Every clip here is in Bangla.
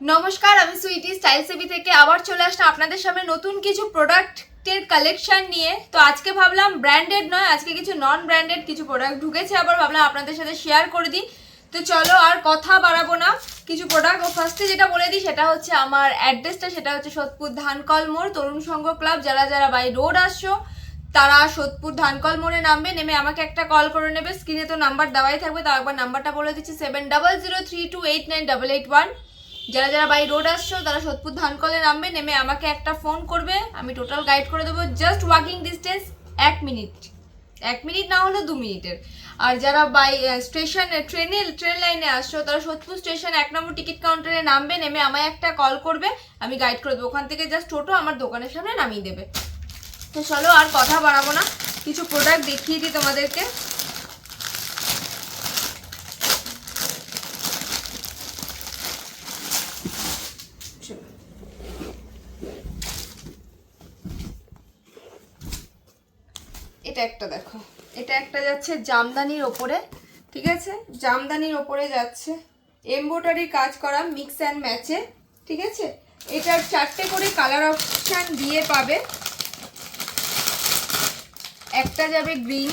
নমস্কার, আমি সুইটি স্টাইল সেবি থেকে আবার চলে আসলাম আপনাদের সামনে নতুন কিছু প্রোডাক্টের কালেকশন নিয়ে। তো আজকে ভাবলাম ব্র্যান্ডেড নয়, আজকে কিছু নন ব্র্যান্ডেড কিছু প্রোডাক্ট ঢুকেছে, আবার ভাবলাম আপনাদের সাথে শেয়ার করে দিই। তো চলো আর কথা বাড়াবো না, কিছু প্রোডাক্ট ফার্স্টে যেটা বলে দিই সেটা হচ্ছে আমার অ্যাড্রেসটা, সেটা হচ্ছে সোদপুর ধানকল মোড় তরুণ সংঘ ক্লাব। যারা যারা বাই রোড আসছো তারা সোদপুর ধানকল মোড়ে নামবে, নেমে আমাকে একটা কল করে নেবে। স্ক্রিনে তো নাম্বার দেওয়াই থাকবে, তাও একবার নাম্বারটা বলে দিচ্ছি 7003289881। যারা যারা বাই রোড আসছো তারা সোদপুর ধানকলে নামবে, নেমে আমাকে একটা ফোন করবে, আমি টোটাল গাইড করে দেবো। জাস্ট ওয়াকিং ডিস্টেন্স 1 মিনিট না হলে 2 মিনিটের। আর যারা বাই স্টেশন ট্রেন লাইনে আসছো তারা সোদপুর স্টেশন 1 নম্বর টিকিট কাউন্টারে নামবে, নেমে আমায় একটা কল করবে, আমি গাইড করে দেবো। ওখান থেকে জাস্ট টোটো আমার দোকানের সামনে নামিয়ে দেবে। তো চলো আর কথা বাড়াবো না, কিছু প্রোডাক্ট দেখিয়ে দিই তোমাদেরকে। এটা একটা দেখো, এটা একটা যাচ্ছে জামদানির ওপরে, ঠিক আছে, জামদানির ওপরে যাচ্ছে এমব্রয়ডারি কাজ করা মিক্স অ্যান্ড ম্যাচে, ঠিক আছে। এটার 4টে করে কালার অপশান দিয়ে পাবে। একটা যাবে গ্রিন,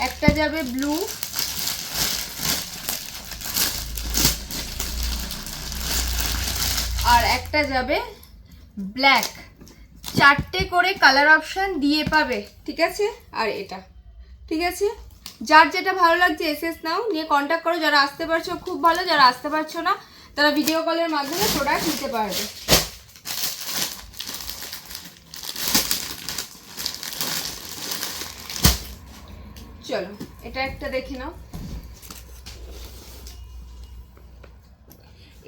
একটা যাবে ব্লু, আর একটা যাবে ব্ল্যাক। 4টে করে কালার অপশান দিয়ে পাবে, ঠিক আছে। আর এটা, ঠিক আছে, যার যেটা ভালো লাগছে এসএস নাও, নিয়ে কন্ট্যাক্ট করো। যারা আসতে পারছো খুব ভালো, যারা আসতে পারছো না তারা ভিডিও কলের মাধ্যমে প্রোডাক্ট নিতে পারবে। চলো এটা একটা দেখে নাও।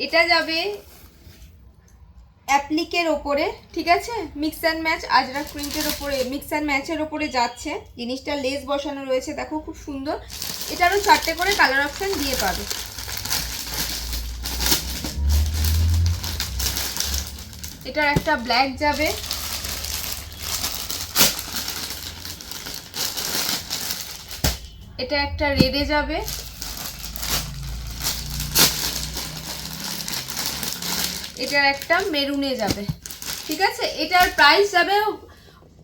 এটা যাবে অ্যাপ্লিকের ওপরে, ঠিক আছে, মিক্স অ্যান্ড ম্যাচ আজরাক প্রিন্টের ওপরে, মিক্স অ্যান্ড ম্যাচের ওপরে যাচ্ছে। জিনিসটা লেস বসানো রয়েছে, দেখো খুব সুন্দর। এটারও 4টে করে কালার অপশান দিয়ে পাবে। এটার একটা ব্ল্যাক যাবে, এটা একটা রেডে যাবে, এটার একটা মেরুনে যাবে, ঠিক আছে। এটার প্রাইস যাবে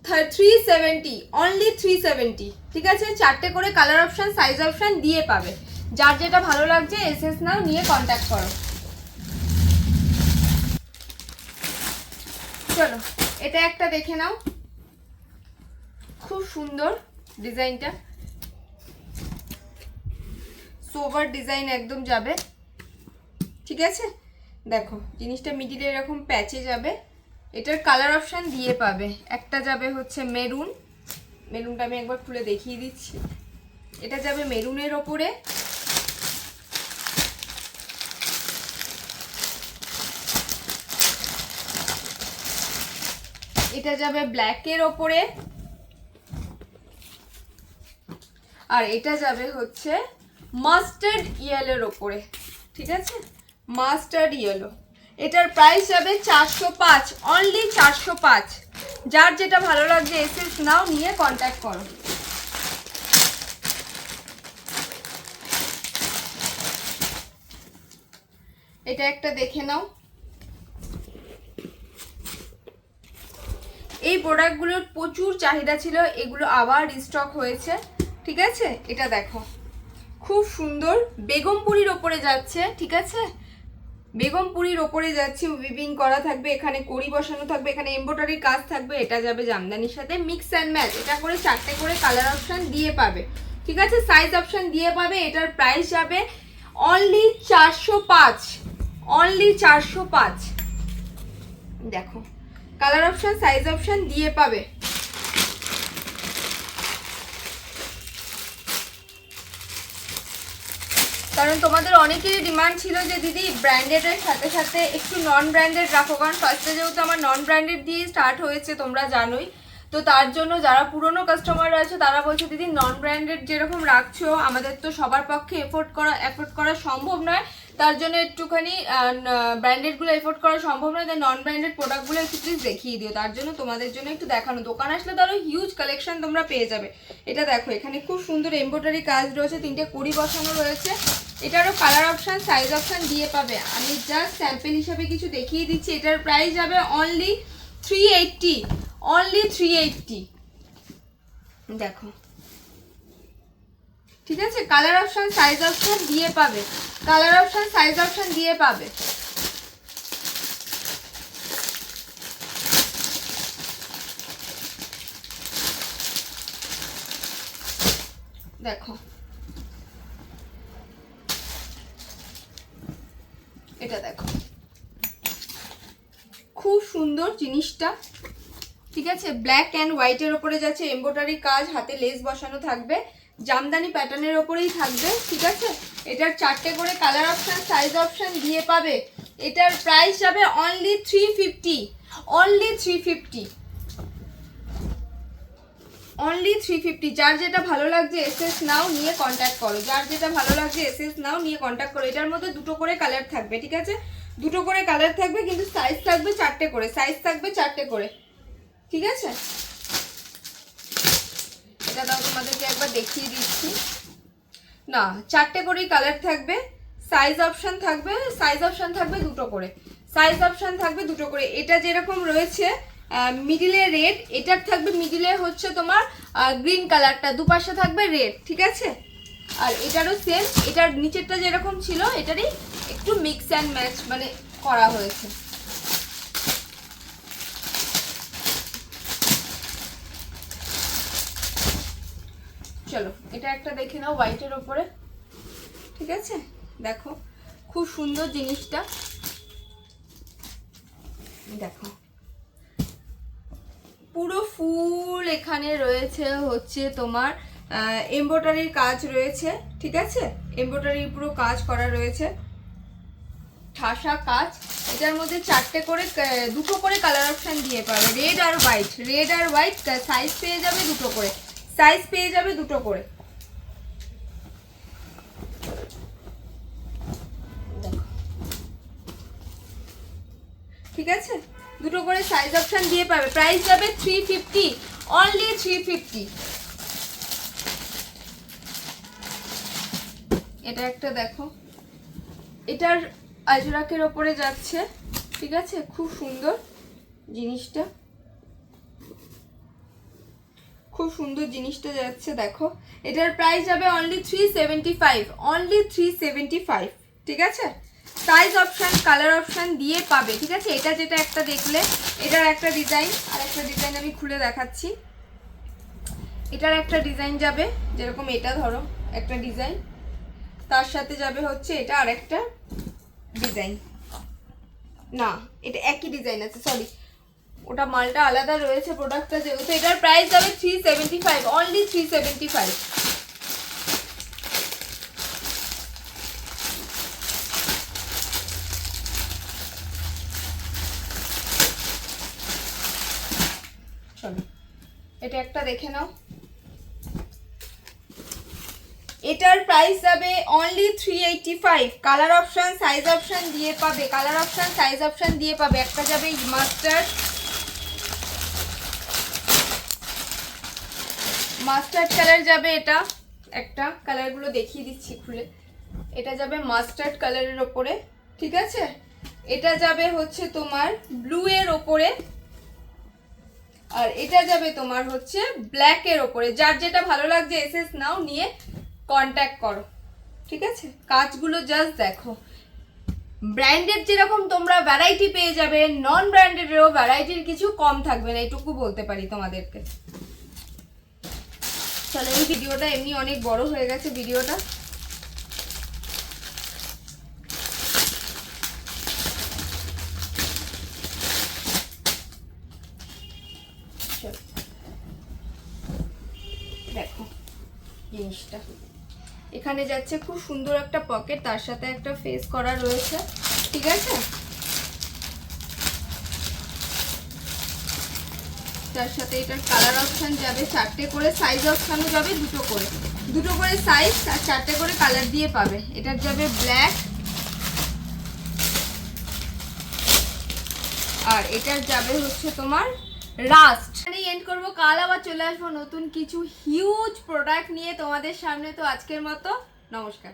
370, অনলি 370, ঠিক আছে। 4টে করে কালার অপশান সাইজ অপশান দিয়ে পাবে। যার যেটা ভালো লাগছে এসএস নাও, নিয়ে কন্ট্যাক্ট করো। চলো এটা একটা দেখে নাও, খুব সুন্দর ডিজাইনটা, সোভার ডিজাইন একদম যাবে, ঠিক আছে। দেখো জিনিসটা মিডিলে এরকম প্যাচে যাবে। এটার কালার অপশান দিয়ে পাবে। একটা যাবে হচ্ছে মেরুন, মেরুনটা আমি একবার খুলে দেখিয়ে দিচ্ছি। এটা যাবে মেরুনের ওপরে, এটা যাবে ব্ল্যাকের ওপরে, আর এটা যাবে হচ্ছে মাস্টার্ড ইয়েলোর ওপরে, ঠিক আছে, মাস্টার্ড ইয়েলো। এটার প্রাইস যাবে 405, অনলি 405। যার যেটা ভালো লাগছে এসএস নাও, নিয়ে কন্ট্যাক্ট করো। এটা একটা দেখে নাও। এই প্রোডাক্টগুলোর প্রচুর চাহিদা ছিল, এগুলো আবার রিস্টক হয়েছে, ঠিক আছে। এটা দেখো খুব সুন্দর বেগমপুরির ওপরে যাচ্ছে, ঠিক আছে, বেগমপুরির ওপরে যাচ্ছে, উইভিং করা থাকবে, এখানে কড়ি বসানো থাকবে, এখানে এমব্রয়ডারির কাজ থাকবে। এটা যাবে জামদানির সাথে মিক্স অ্যান্ড ম্যাচ। এটা করে 4টে করে কালার অপশান দিয়ে পাবে, ঠিক আছে, সাইজ অপশান দিয়ে পাবে। এটার প্রাইস যাবে অনলি 405, অনলি 405। দেখো কালার অপশান সাইজ অপশান দিয়ে পাবে। কারণ তোমাদের অনেকেরই ডিমান্ড ছিল যে দিদি ব্র্যান্ডেডের সাথে সাথে একটু নন ব্র্যান্ডেড রাখো, কারণ ফার্স্টে যেহেতু আমার নন ব্র্যান্ডেড দিয়ে স্টার্ট হয়েছে তোমরা জানোই। তো তার জন্য যারা পুরনো কাস্টমার আছে তারা বলছে দিদি নন ব্র্যান্ডেড যেরকম রাখছো আমাদের তো সবার পক্ষে এফোর্ড করা সম্ভব নয়, তার জন্য একটুখানি ব্র্যান্ডেডগুলো এফোর্ড করা সম্ভব নয়, তাই নন ব্র্যান্ডেড প্রোডাক্টগুলো একটু প্লিজ দেখিয়ে দিও। তার জন্য তোমাদের জন্য একটু দেখানো, দোকান আসলে তারও হিউজ কালেকশন তোমরা পেয়ে যাবে। এটা দেখো এখানে খুব সুন্দর এমব্রয়ডারি কাজ রয়েছে, 3টে কড়ি বসানো রয়েছে। এটারও কালার অপশান সাইজ অপশান দিয়ে পাবে। আমি জাস্ট স্যাম্পল হিসাবে কিছু দেখিয়ে দিচ্ছি। এটার প্রাইস যাবে অনলি 380, অনলি 380। দেখো ঠিক আছে, কালার অপশন সাইজ অপশন দিয়ে পাবে, কালার অপশন সাইজ অপশন দিয়ে পাবে। দেখো এটা দেখো খুব সুন্দর জিনিসটা, ঠিক আছে। ব্ল্যাক অ্যান্ড হোয়াইটের ওপরে যাচ্ছে, এমব্রয়ডারি কাজ, হাতে লেস বসানো থাকবে, জামদানি প্যাটার্নের ওপরেই থাকবে, ঠিক আছে। এটার 4টে করে কালার অপশান সাইজ অপশান দিয়ে পাবে। এটার প্রাইস যাবে অনলি 350, অনলি 350, অনলি 350। যার যেটা ভালো লাগছে এসএস নাও নিয়ে কন্ট্যাক্ট করো, যার যেটা ভালো লাগছে এসএস নাও নিয়ে কন্ট্যাক্ট করো। এটার মধ্যে 2টো করে কালার থাকবে, ঠিক আছে, 2টো করে কালার থাকবে, কিন্তু সাইজ থাকবে 4টে করে, সাইজ থাকবে 4টে করে, ঠিক আছে। এটা দাও তোমাদেরকে একবার দেখিয়ে দিচ্ছি। না, 4টে করেই কালার থাকবে, সাইজ অপশন থাকবে, সাইজ অপশন থাকবে 2টো করে, সাইজ অপশন থাকবে 2টো করে। এটা যেরকম রয়েছে মিডিলে রেড, এটার থাকবে মিডিলে হচ্ছে তোমার গ্রিন কালারটা, দুপাশে থাকবে রেড, ঠিক আছে। আর এটারও সেম, এটার নিচেরটা যেরকম ছিল এটারই একটু মিক্স অ্যান্ড ম্যাচ মানে করা হয়েছে। চলো এটা একটা দেখে নাও হোয়াইটের ওপরে, ঠিক আছে। দেখো খুব সুন্দর জিনিসটা, দেখো পুরো ফুল এখানে রয়েছে হচ্ছে তোমার এমব্রয়ডারির কাজ রয়েছে, ঠিক আছে, এমব্রয়ডারির পুরো কাজ করা রয়েছে, ঠাসা কাজ। এটার মধ্যে 4টে করে 2টো করে কালার অপশন দিয়ে পাবে, রেড আর হোয়াইট, রেড আর হোয়াইট। সাইজ পেয়ে যাবে 2টো করে, সাইজ পেয়ে যাবে 2টো করে। ঠিক আছে, 2টো করে সাইজ অপশন দিয়ে পাবে। প্রাইস যাবে 350, অনলি 350। এটা একটা দেখো, এটার আজরাকের ওপরে যাচ্ছে, ঠিক আছে, খুব সুন্দর জিনিসটা, খুব সুন্দর জিনিসটা যাচ্ছে। দেখো এটার প্রাইস যাবে অনলি 375, অনলি 375, ঠিক আছে। সাইজ অপশন কালার অপশন দিয়ে পাবে, ঠিক আছে। এটা যেটা একটা দেখলে, এটার একটা ডিজাইন, আর একটা ডিজাইন আমি খুলে দেখাচ্ছি। এটার একটা ডিজাইন যাবে যেরকম, এটা ধরো একটা ডিজাইন, তার সাথে যাবে হচ্ছে এটা আর একটা ডিজাইন, না এটা একই ডিজাইন আছে, সরি ওটা মালটা আলাদা রয়েছে প্রোডাক্টটা যেহেতু। এটার প্রাইস যাবে 375, অনলি 375। চলো এটা একটা দেখে নাও। এটার প্রাইস যাবে only 385, colour option size option দিয়ে পাবে, কালার অপশন সাইজ অপশন দিয়ে পাবে। একটা যাবে মাস্টার্ড, মাস্টার্ড কালার যাবে, এটা একটা কালারগুলো দেখিয়ে দিচ্ছি খুলে। এটা যাবে মাস্টার্ড কালারের ওপরে, ঠিক আছে। এটা যাবে হচ্ছে তোমার ব্লু এর ওপরে, আর এটা যাবে তোমার হচ্ছে ব্ল্যাক এর ওপরে। যার যেটা ভালো লাগছে এসএস নাও নিয়ে কন্ট্যাক্ট করো, ঠিক আছে। কাজগুলো জাস্ট দেখো, ব্র্যান্ডেড যেরকম তোমরা ভ্যারাইটি পেয়ে যাবে, নন ব্র্যান্ডেডেরও ভ্যারাইটির কিছু কম থাকবে না, এটুকু বলতে পারি তোমাদেরকে। চলো এই ভিডিওটা এমনি অনেক বড় হয়ে গেছে ভিডিওটা। দেখো জিনিসটা এখানে যাচ্ছে, খুব সুন্দর একটা পকেট, তার সাথে একটা ফেস করা রয়েছে, ঠিক আছে। তার সাথে এটার কালার অপশন যাবে, 4টে করে সাইজ অপশনও যাবে, দুটো করে সাইজ আর 4টে করে কালার দিয়ে পাবে। এটার যাবে ব্ল্যাক, আর এটার যাবে হচ্ছে তোমার রাস্ট। এখানেই এন্ড করবো, কাল আবার চলে আসবো নতুন কিছু হিউজ প্রোডাক্ট নিয়ে তোমাদের সামনে। তো আজকের মতো নমস্কার।